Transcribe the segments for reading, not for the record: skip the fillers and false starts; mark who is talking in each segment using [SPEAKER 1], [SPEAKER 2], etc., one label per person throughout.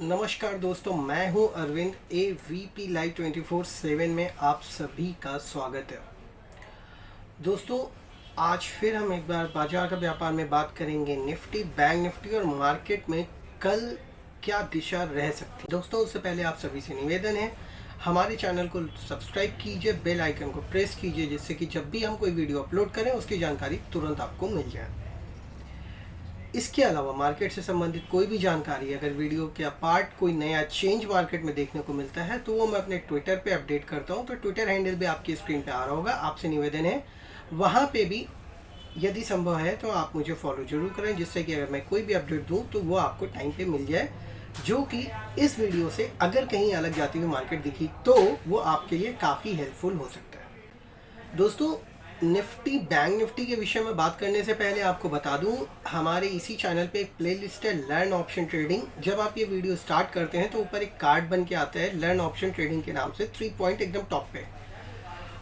[SPEAKER 1] नमस्कार दोस्तों, मैं हूं अरविंद। AVP लाइव 24/7 में आप सभी का स्वागत है। दोस्तों, आज फिर हम एक बार बाजार का व्यापार में बात करेंगे निफ्टी, बैंक निफ्टी और मार्केट में कल क्या दिशा रह सकती है। दोस्तों, उससे पहले आप सभी से निवेदन है, हमारे चैनल को सब्सक्राइब कीजिए, बेल आइकन को प्रेस कीजिए, जिससे कि जब भी हम कोई वीडियो अपलोड करें उसकी जानकारी तुरंत आपको मिल जाए। इसके अलावा मार्केट से संबंधित कोई भी जानकारी, अगर वीडियो के पार्ट कोई नया चेंज मार्केट में देखने को मिलता है तो वो मैं अपने ट्विटर पे अपडेट करता हूँ। तो ट्विटर हैंडल भी आपकी स्क्रीन पे आ रहा होगा। आपसे निवेदन है वहाँ पे भी यदि संभव है तो आप मुझे फॉलो जरूर करें, जिससे कि अगर मैं कोई भी अपडेट दूँ तो वो आपको टाइम पे मिल जाए, जो कि इस वीडियो से अगर कहीं अलग जाती हुई मार्केट दिखी तो वो आपके लिए काफ़ी हेल्पफुल हो सकता है। दोस्तों, निफ्टी, बैंक निफ्टी के विषय में बात करने से पहले आपको बता दूं, हमारे इसी चैनल पे एक प्लेलिस्ट है लर्न ऑप्शन ट्रेडिंग। जब आप ये वीडियो स्टार्ट करते हैं तो ऊपर एक कार्ड बन के आता है लर्न ऑप्शन ट्रेडिंग के नाम से, 3 पॉइंट एकदम टॉप पे।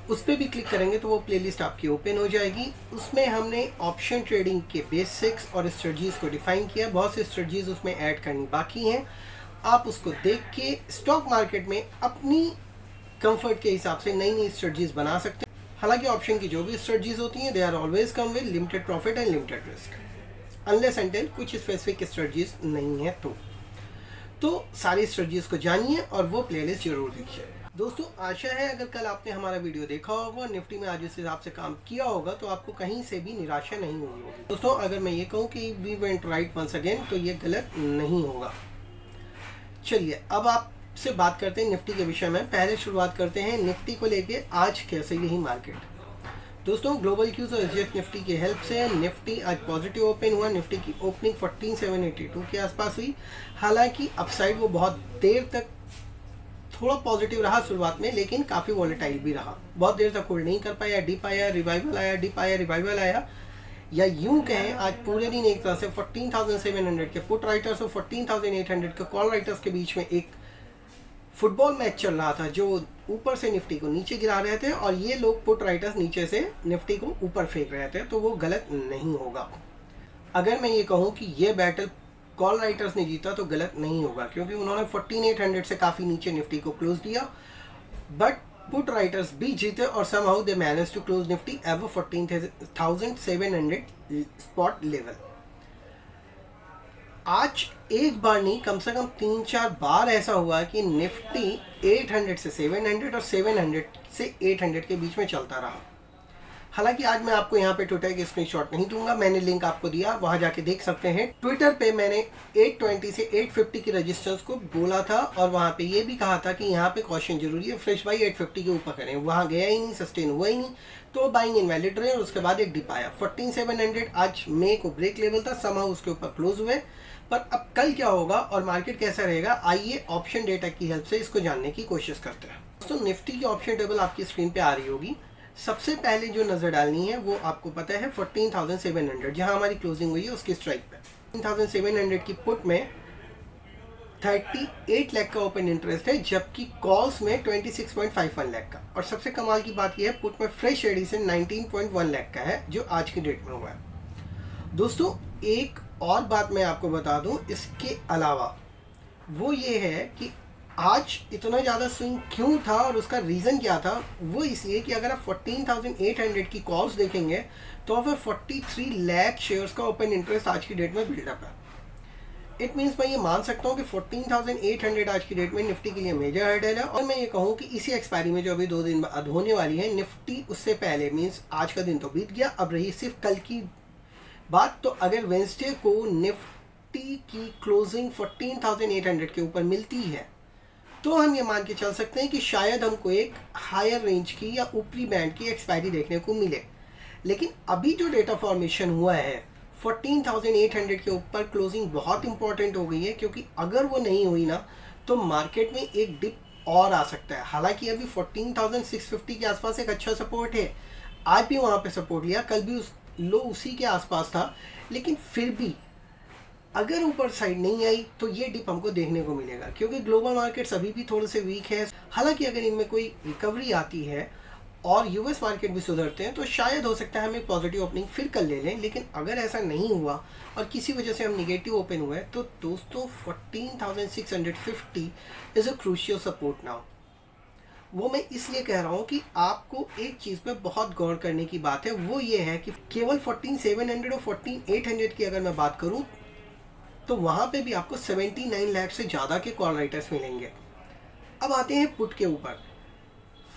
[SPEAKER 1] उस पर भी क्लिक करेंगे तो वो प्लेलिस्ट आपकी ओपन हो जाएगी। उसमें हमने ऑप्शन ट्रेडिंग के बेसिक्स और स्ट्रेटजीज को डिफाइन किया। बहुत सी स्ट्रेटजीज उसमें ऐड करनी बाकी हैं। आप उसको देख के स्टॉक मार्केट में अपनी कंफर्ट के हिसाब से नई नई स्ट्रेटजीज बना सकते हैं। हालांकि ऑप्शन की जो भी स्ट्रेटजीज होती हैं, they are always come with limited profit and limited risk, unless until कुछ स्पेसिफिक स्ट्रेटजीज नहीं है तो सारी स्ट्रेटजीज को जानिए और वो प्लेलिस्ट जरूर देखिए। दोस्तों, आशा है अगर कल आपने हमारा वीडियो देखा होगा, निफ्टी में आज इस हिसाब से काम किया होगा तो आपको कहीं से भी निराशा नहीं हुई होगी। दोस्तों, अगर मैं ये कहूँ कि we went right once again तो ये गलत नहीं होगा। चलिए अब आप से बात करते हैं निफ्टी के विषय में। पहले शुरुआत करते हैं निफ्टी को लेके आज कैसे रही मार्केट। दोस्तों, ग्लोबल क्यूज और SGX निफ्टी की हेल्प से निफ्टी आज पॉजिटिव ओपन हुआ। निफ्टी की ओपनिंग 14,782 के आसपास हुई। हालांकि अपसाइड वो बहुत देर तक थोड़ा पॉजिटिव रहा शुरुआत में, लेकिन काफ़ी वॉलेटाइल भी रहा। बहुत देर तक होल्ड नहीं कर पाया, डिप आया, रिवाइवल आया, डिप आया, रिवाइवल आया, या यूं कहें आज पूरे दिन एक तरह से 14,700 के पुट राइटर्स और 14,800 के कॉल राइटर्स के बीच में एक फुटबॉल मैच चल रहा था, जो ऊपर से निफ्टी को नीचे गिरा रहे थे और ये लोग पुट राइटर्स नीचे से निफ्टी को ऊपर फेंक रहे थे। तो वो गलत नहीं होगा। अगर मैं ये कहूँ कि ये बैटल कॉल राइटर्स ने जीता तो गलत नहीं होगा, क्योंकि उन्होंने 14,800 से काफ़ी नीचे निफ्टी को क्लोज दिया, बट पुट राइटर्स भी जीते और somehow they manage to close Nifty ever 14,700 spot level. आज एक बार नहीं, कम से कम 3-4 बार ऐसा हुआ कि निफ्टी 800 से 700 और 700 से 800 के बीच में चलता रहा। हालांकि आज मैं आपको यहाँ पे ट्विटर के स्क्रीनशॉट नहीं दूंगा, मैंने लिंक आपको दिया, वहां जाके देख सकते हैं। ट्विटर पे मैंने 820 से 850 की रजिस्टर्स को बोला था और वहां पे ये भी कहा था कि यहाँ पे कॉशन जरूरी है, फ्रेश बाई 850 के ऊपर करें। वहां गया ही नहीं, सस्टेन हुआ ही नहीं, तो बाइंग इनवैलिड रहे और उसके बाद एक डिप आया। 14,700 आज मे को ब्रेक लेवल था, समहाउ उसके ऊपर क्लोज हुए। पर अब कल क्या होगा और मार्केट कैसा रहेगा, आइए ऑप्शन डेटा की हेल्प से इसको जानने की कोशिश करते हैं। दोस्तों, निफ्टी की ऑप्शन टेबल आपकी स्क्रीन पे आ रही होगी। सबसे पहले जो नजर डालनी है वो आपको पता है 14,700, जहां हमारी क्लोजिंग हुई है उसकी स्ट्राइक पे। 14,700 की पुट में 38 लाख का ओपन इंटरेस्ट है, जबकि कॉल्स में 26.51 लाख का। और सबसे कमाल की बात यह है, पुट में फ्रेश एडिशन 19.1 लाख का है, जो आज की डेट में हुआ है। दोस्तों, एक और बात मैं आपको बता दूं इसके अलावा, वो ये है कि आज इतना ज़्यादा स्विंग क्यों था और उसका रीज़न क्या था। वो इसलिए कि अगर आप 14,800 की कॉल्स देखेंगे तो फिर 43 लाख शेयर्स का ओपन इंटरेस्ट आज की डेट में बिल्डअप है। इट मीन्स मैं ये मान सकता हूँ कि 14,800 आज की डेट में निफ्टी के लिए मेजर हर्डल है। और मैं ये कहूँ कि इसी एक्सपायरी में जो अभी 2 दिन बाद होने वाली है, निफ्टी उससे पहले, मीन्स आज का दिन तो बीत गया, अब रही सिर्फ कल की बात। तो अगर वेंसडे को निफ्टी की क्लोजिंग 14,800 के ऊपर मिलती है तो हम ये मान के चल सकते हैं कि शायद हमको एक हायर रेंज की या ऊपरी बैंड की एक्सपायरी देखने को मिले। लेकिन अभी जो डेटा फॉर्मेशन हुआ है 14,800 के ऊपर क्लोजिंग बहुत इंपॉर्टेंट हो गई है, क्योंकि अगर वो नहीं हुई ना तो मार्केट में एक डिप और आ सकता है। हालांकि अभी 14,650 के आसपास एक अच्छा सपोर्ट है, आज भी वहाँ पे सपोर्ट लिया, कल भी लो उसी के आसपास था, लेकिन फिर भी अगर ऊपर साइड नहीं आई तो ये डिप हमको देखने को मिलेगा, क्योंकि ग्लोबल मार्केट्स अभी भी थोड़े से वीक है। हालांकि अगर इनमें कोई रिकवरी आती है और यूएस मार्केट भी सुधरते हैं तो शायद हो सकता है हम एक पॉजिटिव ओपनिंग फिर कर ले लें। लेकिन अगर ऐसा नहीं हुआ और किसी वजह से हम निगेटिव ओपन हुए तो दोस्तों 14,650 is a crucial support now. वो मैं इसलिए कह रहा हूँ कि आपको एक चीज़ पे बहुत गौर करने की बात है, वो ये है कि केवल 14,700 और 14,800 की अगर मैं बात करूँ तो वहाँ पे भी आपको 79 लाख से ज़्यादा के कॉल राइटर्स मिलेंगे। अब आते हैं पुट के ऊपर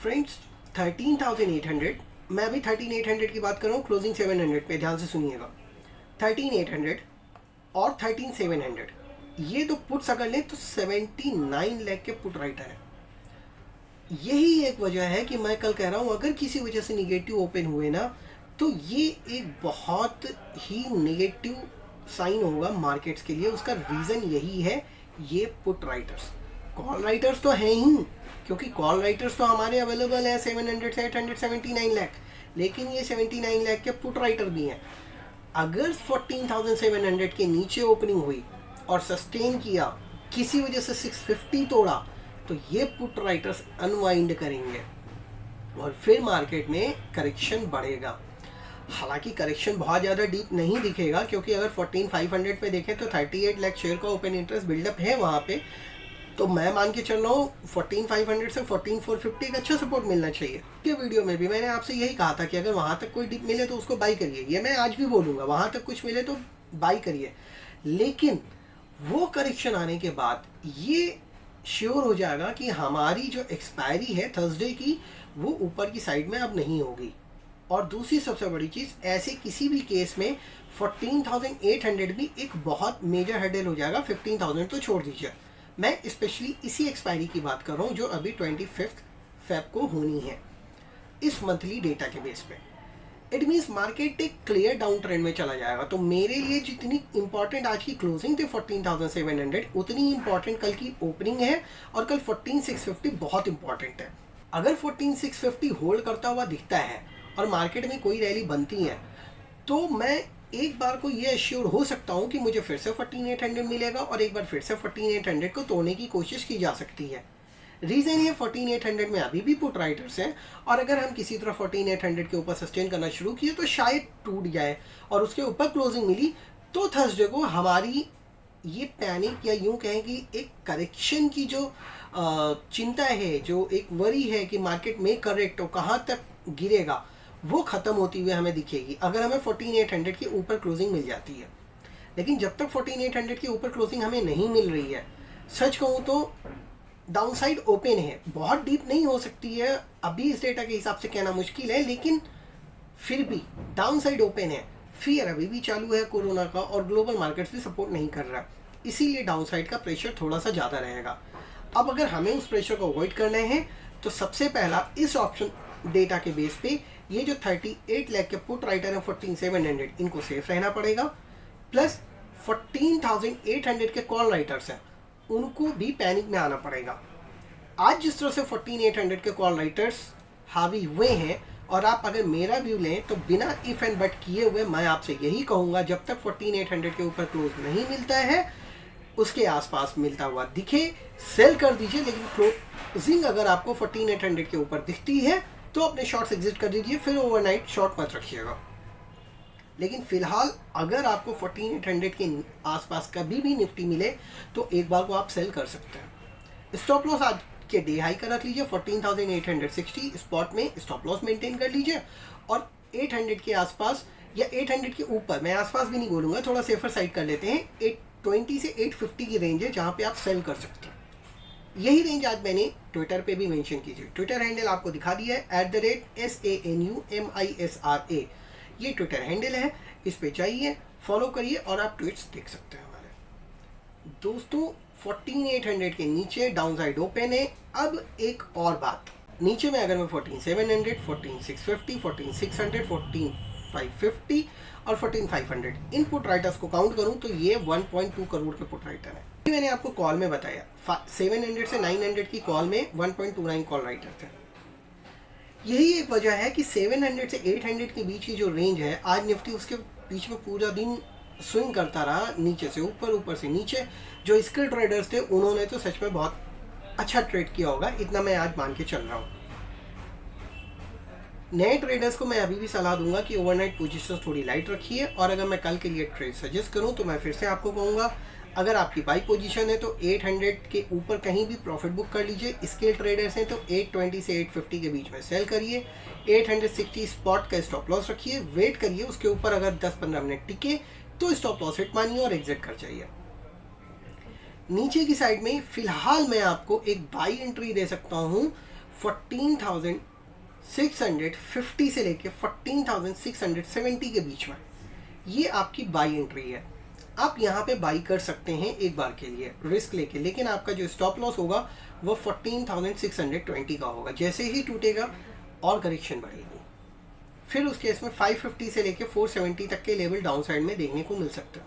[SPEAKER 1] फ्रेंड्स। 13,800, मैं अभी 13,800 की बात कर रहा हूँ, क्लोजिंग 700 पे, ध्यान से सुनिएगा। 13,800 और 13,700 ये तो पुट्स अगर लें तो 79 लाख के पुट राइटर है। यही एक वजह है कि मैं कल कह रहा हूँ अगर किसी वजह से निगेटिव ओपन हुए ना तो ये एक बहुत ही निगेटिव साइन होगा मार्केट्स के लिए। उसका रीज़न यही है, ये पुट राइटर्स। कॉल राइटर्स तो हैं ही, क्योंकि कॉल राइटर्स तो हमारे अवेलेबल है 700 से 879 लाख, लेकिन ये 79 लाख के पुट राइटर भी हैं। अगर 14,700 के नीचे ओपनिंग हुई और सस्टेन किया, किसी वजह से 650 तोड़ा, तो ये पुट राइटर्स अनवाइंड करेंगे और फिर मार्केट में करेक्शन बढ़ेगा। हालांकि करेक्शन बहुत ज़्यादा डीप नहीं दिखेगा, क्योंकि अगर 14,500 पे देखें तो 38 लाख शेयर का ओपन इंटरेस्ट बिल्डअप है वहाँ पे। तो मैं मान के चल रहा हूँ 14,500 से 14,450 का अच्छा सपोर्ट मिलना चाहिए। ये वीडियो में भी मैंने आपसे यही कहा था कि अगर वहाँ तक कोई डिप मिले तो उसको बाई करिए। ये मैं आज भी बोलूँगा, वहाँ तक कुछ मिले तो बाई करिए। लेकिन वो करेक्शन आने के बाद ये श्योर हो जाएगा कि हमारी जो एक्सपायरी है थर्सडे की, वो ऊपर की साइड में अब नहीं होगी। और दूसरी सबसे बड़ी चीज़, ऐसे किसी भी केस में 14,800 भी एक बहुत मेजर हर्डल हो जाएगा। 15,000 तो छोड़ दीजिए, मैं स्पेशली इसी एक्सपायरी की बात कर रहा हूँ जो अभी 25 फेब को होनी है इस मंथली डेटा के बेस पे। इट मीन्स मार्केट एक क्लियर डाउन ट्रेंड में चला जाएगा। तो मेरे लिए जितनी इंपॉर्टेंट आज की क्लोजिंग थी 14,700, उतनी इंपॉर्टेंट कल की ओपनिंग है। और कल 14,650 बहुत इंपॉर्टेंट है। अगर 14,650 होल्ड करता हुआ दिखता है और मार्केट में कोई रैली बनती है तो मैं एक बार को ये एश्योर हो सकता हूँ कि मुझे फिर से 14,800 मिलेगा और एक बार फिर से 14,800 को तोड़ने की कोशिश की जा सकती है। रीज़न ये 14,800 में अभी भी पुट राइटर्स हैं और अगर हम किसी तरह 14,800 के ऊपर सस्टेन करना शुरू किए तो शायद टूट जाए और उसके ऊपर क्लोजिंग मिली तो थर्सडे को हमारी ये पैनिक या यूँ कहें कि एक करेक्शन की जो चिंता है, जो एक वरी है कि मार्केट में करेक्ट हो, कहाँ तक गिरेगा, वो ख़त्म होती हुई हमें दिखेगी अगर हमें 14,800 के ऊपर क्लोजिंग मिल जाती है। लेकिन जब तक 14,800 के ऊपर क्लोजिंग हमें नहीं मिल रही है, सच कहूँ तो डाउनसाइड ओपन है, बहुत डीप नहीं हो सकती है अभी इस डेटा के हिसाब से कहना मुश्किल है, लेकिन फिर भी डाउनसाइड ओपन है। फियर अभी भी चालू है कोरोना का और ग्लोबल मार्केट्स भी सपोर्ट नहीं कर रहा, इसीलिए डाउनसाइड का प्रेशर थोड़ा सा ज़्यादा रहेगा। अब अगर हमें उस प्रेशर को अवॉइड करना है तो सबसे पहला इस ऑप्शन डेटा के बेस पे ये जो 38 लाख के पुट राइटर है 14,700, इनको सेफ रहना पड़ेगा। प्लस 14,800 के कॉल राइटर्स हैं, उनको भी पैनिक में आना पड़ेगा। आज जिस तरह से 14,800 के कॉल राइटर्स हावी हुए हैं और आप अगर मेरा व्यू लें तो बिना इफ एंड बट किए हुए मैं आपसे यही कहूँगा, जब तक 14,800 के ऊपर क्लोज नहीं मिलता है, उसके आसपास मिलता हुआ दिखे, सेल कर दीजिए। लेकिन क्लोजिंग अगर आपको 14,800 के ऊपर दिखती है तो अपने शॉर्ट्स एग्जिट कर दीजिए, फिर ओवरनाइट शॉर्ट मत रखिएगा। लेकिन फिलहाल अगर आपको 14,800 के आसपास कभी भी निफ्टी मिले तो एक बार को आप सेल कर सकते हैं। स्टॉप लॉस आज के डे हाई का रख लीजिए 14,860, स्पॉट में स्टॉप लॉस मेंटेन कर लीजिए और 800 के आसपास या 800 के ऊपर, मैं आसपास भी नहीं बोलूँगा, थोड़ा सेफर साइड कर लेते हैं, 820 से 850 की रेंज है जहाँ पे आप सेल कर सकते हैं। यही रेंज आज मैंने ट्विटर पे भी मेंशन कीजिए। ट्विटर हैंडल आपको दिखा दिया है @SANUMISRA, ये ट्विटर हैंडल है, इस पे जाइए, फॉलो करिए और आप ट्वीट्स देख सकते हैं हमारे। दोस्तों 14,800 के नीचे डाउनसाइड ओपन है। अब एक और बात, नीचे में अगर मैं 14,700, 14,650, 14,600, 14,550 और 14,500 इन पुट राइटर्स को काउंट करूं तो ये 1.2 करोड़ के पुट राइटर हैं। मैंने आपको कॉल में बताया 700 से 900 की कॉल में 1.29 कॉल राइटर थे। यही एक वजह है कि 700 से 800 के बीच की जो रेंज है, आज निफ्टी उसके बीच में पूरा दिन स्विंग करता रहा, नीचे से ऊपर, ऊपर से नीचे। जो स्किल ट्रेडर्स थे उन्होंने तो सच में बहुत अच्छा ट्रेड किया होगा, इतना मैं आज मान के चल रहा हूँ। नए ट्रेडर्स को मैं अभी भी सलाह दूंगा कि ओवरनाइट पोजीशंस थोड़ी लाइट रखिए। और अगर मैं कल के लिए ट्रेड सजेस्ट करूं तो मैं फिर से आपको कहूँगा, अगर आपकी बाई पोजीशन है तो 800 के ऊपर कहीं भी प्रॉफिट बुक कर लीजिए। स्केल ट्रेडर्स हैं तो 820 से 850 के बीच में सेल करिए। 860 स्पॉट का स्टॉप लॉस रखिए, वेट करिए, उसके ऊपर अगर 10-15 मिनट टिके तो स्टॉप लॉस हिट मानिए और एग्जिट कर जाइए। नीचे की साइड में फिलहाल मैं आपको एक बाई एंट्री दे सकता हूँ 14,650 से लेके 14,670 के बीच में। ये आपकी बाई एंट्री है, आप यहाँ पे बाई कर सकते हैं एक बार के लिए रिस्क लेके, लेकिन आपका जो स्टॉप लॉस होगा वो 14,620 का होगा। जैसे ही टूटेगा और करेक्शन बढ़ेगी, फिर उस केस में 550 से लेके 470 तक के लेवल डाउन साइड में देखने को मिल सकता है।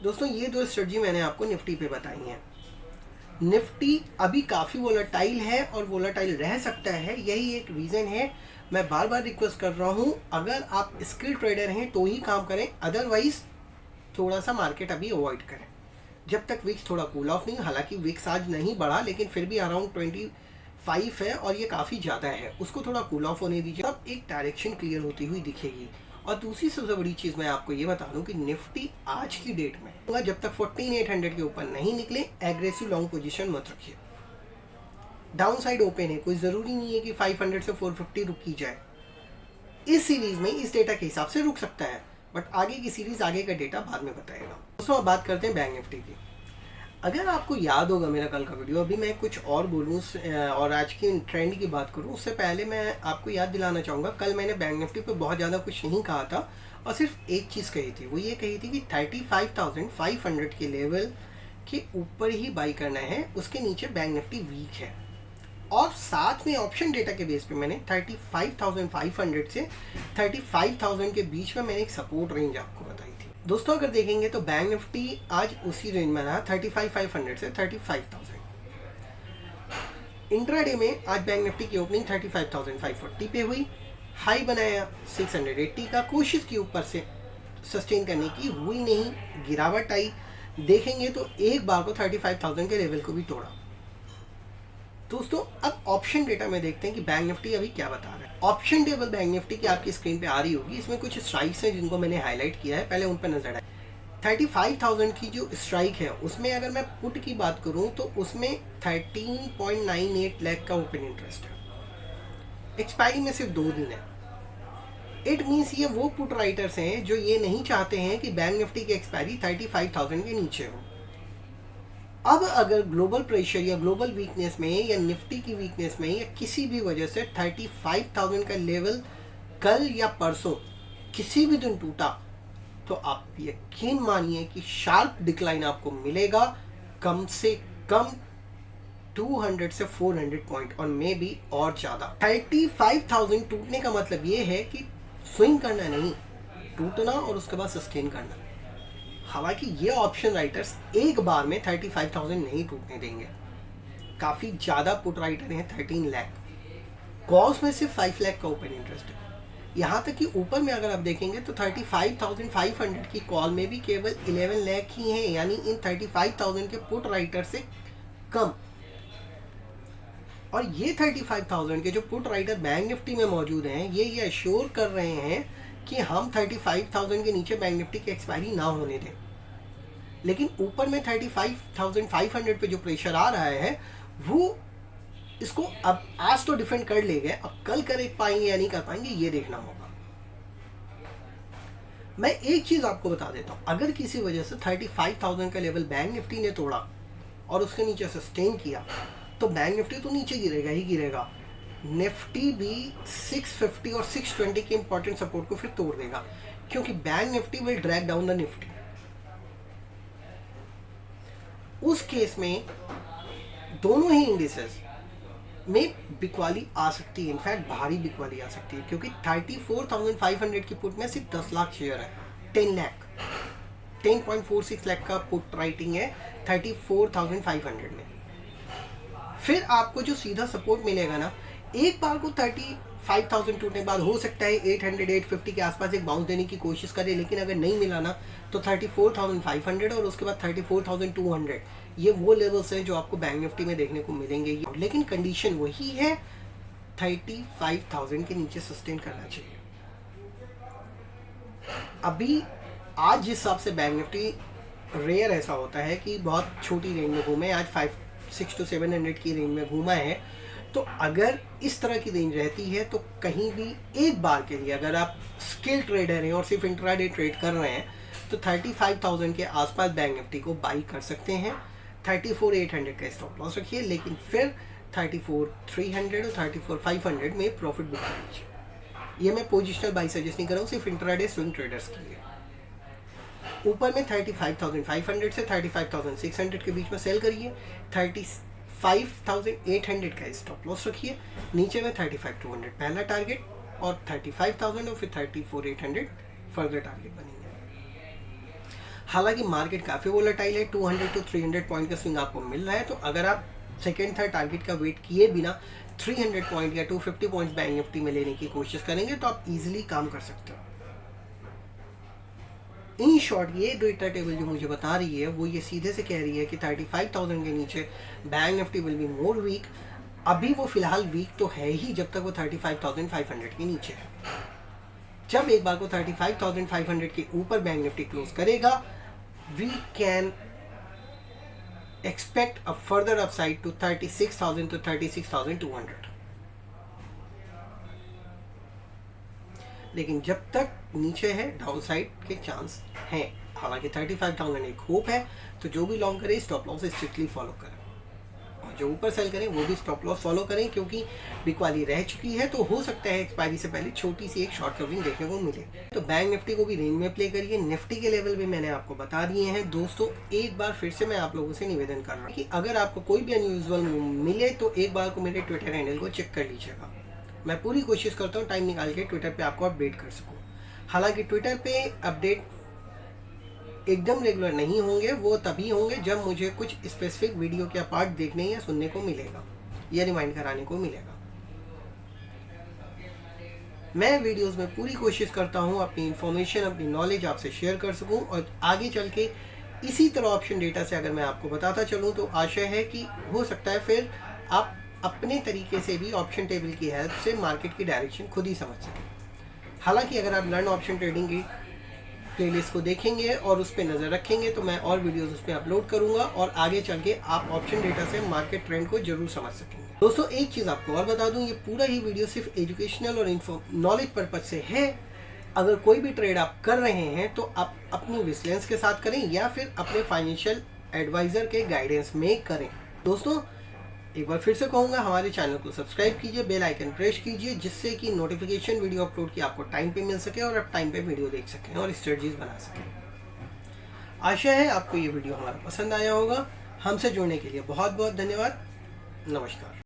[SPEAKER 1] दोस्तों ये दो स्ट्रेटजी मैंने आपको निफ्टी पे बताई हैं। निफ्टी अभी काफ़ी वोलेटाइल है और वोलेटाइल रह सकता है, यही एक रीज़न है। मैं बार बार रिक्वेस्ट कर रहा हूँ, अगर आप स्किल ट्रेडर हैं तो ही काम करें, अदरवाइज थोड़ा सा मार्केट अभी अवॉइड करें जब तक विक्स थोड़ा कूल ऑफ नहीं। हालांकि विक्स आज नहीं बढ़ा, लेकिन फिर भी अराउंड 25 है और ये काफ़ी ज़्यादा है, उसको थोड़ा कूल ऑफ होने दीजिए, तब एक डायरेक्शन क्लियर होती हुई दिखेगी। और दूसरी सबसे बड़ी चीज़ मैं आपको ये बता दूं कि निफ्टी आज की डेट में जब तक 14,800 के ऊपर नहीं निकले, एग्रेसिव लॉन्ग पोजीशन मत रखिए। डाउन साइड ओपन है, कोई ज़रूरी नहीं है कि 500 से 450 रुक की जाए। इस सीरीज में इस डेटा के हिसाब से रुक सकता है, बट आगे की सीरीज आगे का डेटा बाद में बताएगा। दोस्तों अब बात करते हैं बैंक निफ्टी की। अगर आपको याद होगा मेरा कल का वीडियो, अभी मैं कुछ और बोलूँ और आज की ट्रेंड की बात करूँ उससे पहले मैं आपको याद दिलाना चाहूँगा, कल मैंने बैंक निफ्टी पे बहुत ज़्यादा कुछ नहीं कहा था और सिर्फ एक चीज़ कही थी, वो ये कही थी कि 35,500 के लेवल के ऊपर ही बाई करना है, उसके नीचे बैंक निफ्टी वीक है। और साथ में ऑप्शन डेटा के बेस पे मैंने 35,500 से 35,000 के बीच में मैंने एक सपोर्ट रेंज आपको बताई थी। दोस्तों अगर देखेंगे तो बैंक निफ्टी आज उसी रेंज में रहा, 35,500 से 35,000। इंट्राडे में आज बैंक निफ्टी की ओपनिंग 35,540 पे हुई, हाई बनाया 680 का, कोशिश की ऊपर से सस्टेन करने की, हुई नहीं, गिरावट आई। देखेंगे तो एक बार को 35,000 के लेवल को भी तोड़ा। दोस्तों अब ऑप्शन डेटा में देखते हैं कि बैंक निफ्टी अभी क्या बता रहा है। ऑप्शन टेबल बैंक निफ्टी की आपकी स्क्रीन पे आ रही होगी, इसमें कुछ स्ट्राइक्स हैं जिनको मैंने हाईलाइट किया है, पहले उन पर नजर आए। 35,000 की जो स्ट्राइक है उसमें अगर मैं पुट की बात करूं तो उसमें 13.98 लाख का ओपन इंटरेस्ट है, एक्सपायरी में सिर्फ 2 दिन है। इट मीन्स ये वो पुट राइटर्स हैं जो ये नहीं चाहते हैं कि बैंक निफ्टी की एक्सपायरी 35,000 के नीचे हो। अब अगर ग्लोबल प्रेशर या ग्लोबल वीकनेस में या निफ्टी की वीकनेस में या किसी भी वजह से 35,000 का लेवल कल या परसों किसी भी दिन टूटा तो आप यकीन मानिए कि शार्प डिक्लाइन आपको मिलेगा, कम से कम 200 से 400 पॉइंट और मे बी और ज़्यादा। 35,000 टूटने का मतलब ये है कि स्विंग करना नहीं, टूटना और उसके बाद सस्टेन करना। हालांकि ये ऑप्शन राइटर्स एक बार में 35,000 नहीं टूटने देंगे, काफ़ी ज़्यादा पुट राइटर हैं 13 लाख, कॉल्स में सिर्फ 5 लाख का ओपन इंटरेस्ट है। यहाँ तक कि ऊपर में अगर आप देखेंगे तो 35,500 की कॉल में भी केवल 11 लाख ही हैं, यानी इन 35,000 के पुट राइटर से कम। और ये 35,000 के जो पुट राइटर बैंक निफ्टी में मौजूद हैं, ये अश्योर कर रहे हैं कि हम 35,000 के नीचे बैंक निफ्टी की एक्सपायरी ना होने दें। लेकिन ऊपर में 35,500 पे जो प्रेशर आ रहा है वो इसको अब आज तो डिफेंड कर ले गए, अब कल कर पाएंगे या नहीं कर पाएंगे ये देखना होगा। मैं एक चीज आपको बता देता हूं, अगर किसी वजह से 35,000 का लेवल बैंक निफ्टी ने तोड़ा और उसके नीचे सस्टेन किया तो बैंक निफ्टी तो नीचे गिरेगा ही गिरेगा, निफ्टी भी 650 और 620 के इंपॉर्टेंट सपोर्ट को फिर तोड़ देगा, क्योंकि bank Nifty will drag down the Nifty. उस केस में दोनों ही इंडिसेस में बिकवाली आ सकती है, इनफैक्ट भारी बिकवाली आ सकती है, क्योंकि 34,500 की पुट में सिर्फ 10 लाख शेयर है, 10.46 लाख का पुट राइटिंग है 34,500 में। फिर आपको जो सीधा सपोर्ट मिलेगा ना, एक बार को 35,000 टूटने के बाद हो सकता है 800-850 के आसपास एक बाउंस देने की कोशिश करे, लेकिन अगर नहीं मिला ना तो 34,500 और उसके बाद 34,200 ये वो लेवल्स हैं जो आपको बैंक निफ्टी में देखने को मिलेंगे। लेकिन कंडीशन वही है 35,000 के नीचे सस्टेन करना चाहिए। अभी आज जिस हिसाब से बैंक निफ्टी रेयर ऐसा होता है कि बहुत छोटी रेंज में घूमे, आज 6 to 700 की रेंज में घूमा है, तो अगर इस तरह की रेंज रहती है तो कहीं भी एक बार के लिए अगर आप स्किल ट्रेडर हैं और सिर्फ इंट्राडे ट्रेड कर रहे हैं तो 35,000 के आसपास बैंक निफ्टी को बाई कर सकते हैं। 34,800 का स्टॉप लॉस रखिए, लेकिन फिर 34,300 और 34,500 में प्रॉफिट बुक कर लीजिए। ये मैं पोजिशनल बाई सजेस्ट नहीं कर रहा हूँ, सिर्फ इंट्राडे स्विंग ट्रेडर्स के लिए। ऊपर में 35,500 से 35,600 के बीच में सेल करिए, 35,800 का स्टॉप लॉस रखिए, नीचे में 35,200 पहला टारगेट और 35,000 और फिर 34,800 फर्दर टारगेट बनेंगे। हालांकि मार्केट काफ़ी वोलेटाइल है, 200 to 300 पॉइंट का स्विंग आपको मिल रहा है, तो अगर आप सेकेंड थर्ड टारगेट का वेट किए बिना 300 पॉइंट या 250 पॉइंट्स बैंक निफ्टी में लेने की कोशिश करेंगे तो आप इजीली काम कर सकते हो। इन शॉर्ट ये डेटा टेबल जो मुझे बता रही है वो ये सीधे से कह रही है कि 35,000 के नीचे bank Nifty will be more weak. अभी वो फिलहाल वीक तो है ही जब तक वो 35,500 के नीचे है। जब एक बार को 35,500 के ऊपर बैंक निफ्टी क्लोज करेगा, we can expect a further upside to 36,000 to 36,200। लेकिन जब तक नीचे है डाउन साइड के चांस हैं। हालांकि 35,000 एक होप है, तो जो भी लॉन्ग करें स्टॉप लॉस स्ट्रिक्टली फॉलो करें, और जो ऊपर सेल करें वो भी स्टॉप लॉस फॉलो करें, क्योंकि बिकवाली रह चुकी है तो हो सकता है एक्सपायरी से पहले छोटी सी एक शॉर्ट कवरिंग देखने को मिले। तो बैंक निफ्टी को भी रेंज में प्ले करिए। निफ्टी के लेवल भी मैंने आपको बता दिए हैं। दोस्तों एक बार फिर से मैं आप लोगों से निवेदन कर रहा हूँ कि अगर आपको कोई भी अनयूजुअल मिले तो एक बार को मेरे ट्विटर हैंडल को चेक कर लीजिएगा। मैं पूरी कोशिश करता हूँ टाइम निकाल के ट्विटर पे आपको अपडेट कर सकूँ। हालांकि ट्विटर पे अपडेट एकदम रेगुलर नहीं होंगे, वो तभी होंगे जब मुझे कुछ स्पेसिफिक वीडियो के पार्ट देखने या सुनने को मिलेगा या रिमाइंड कराने को मिलेगा। मैं वीडियोस में पूरी कोशिश करता हूँ अपनी इन्फॉर्मेशन, अपनी नॉलेज आपसे शेयर कर सकूँ, और आगे चल के इसी तरह ऑप्शन डेटा से अगर मैं आपको बताता चलूँ तो आशा है कि हो सकता है फिर आप अपने तरीके से भी ऑप्शन टेबल की हेल्प से मार्केट की डायरेक्शन खुद ही समझ सकें। हालांकि अगर आप लर्न ऑप्शन ट्रेडिंग की प्लेलिस्ट को देखेंगे और उस पर नज़र रखेंगे तो मैं और वीडियोस उस पर अपलोड करूंगा, और आगे चल के आप ऑप्शन डेटा से मार्केट ट्रेंड को जरूर समझ सकेंगे। दोस्तों एक चीज़ आपको और बता दूं, ये पूरा ही वीडियो सिर्फ एजुकेशनल और नॉलेज पर्पज से है। अगर कोई भी ट्रेड आप कर रहे हैं तो आप अपनी विजिलेंस के साथ करें या फिर अपने फाइनेंशियल एडवाइज़र के गाइडेंस में करें। दोस्तों एक बार फिर से कहूँगा, हमारे चैनल को सब्सक्राइब कीजिए, बेल आइकन प्रेस कीजिए, जिससे कि नोटिफिकेशन वीडियो अपलोड की आपको टाइम पे मिल सके और आप टाइम पे वीडियो देख सकें और स्ट्रेटजीज बना सकें। आशा है आपको ये वीडियो हमारा पसंद आया होगा। हमसे जुड़ने के लिए बहुत बहुत धन्यवाद। नमस्कार।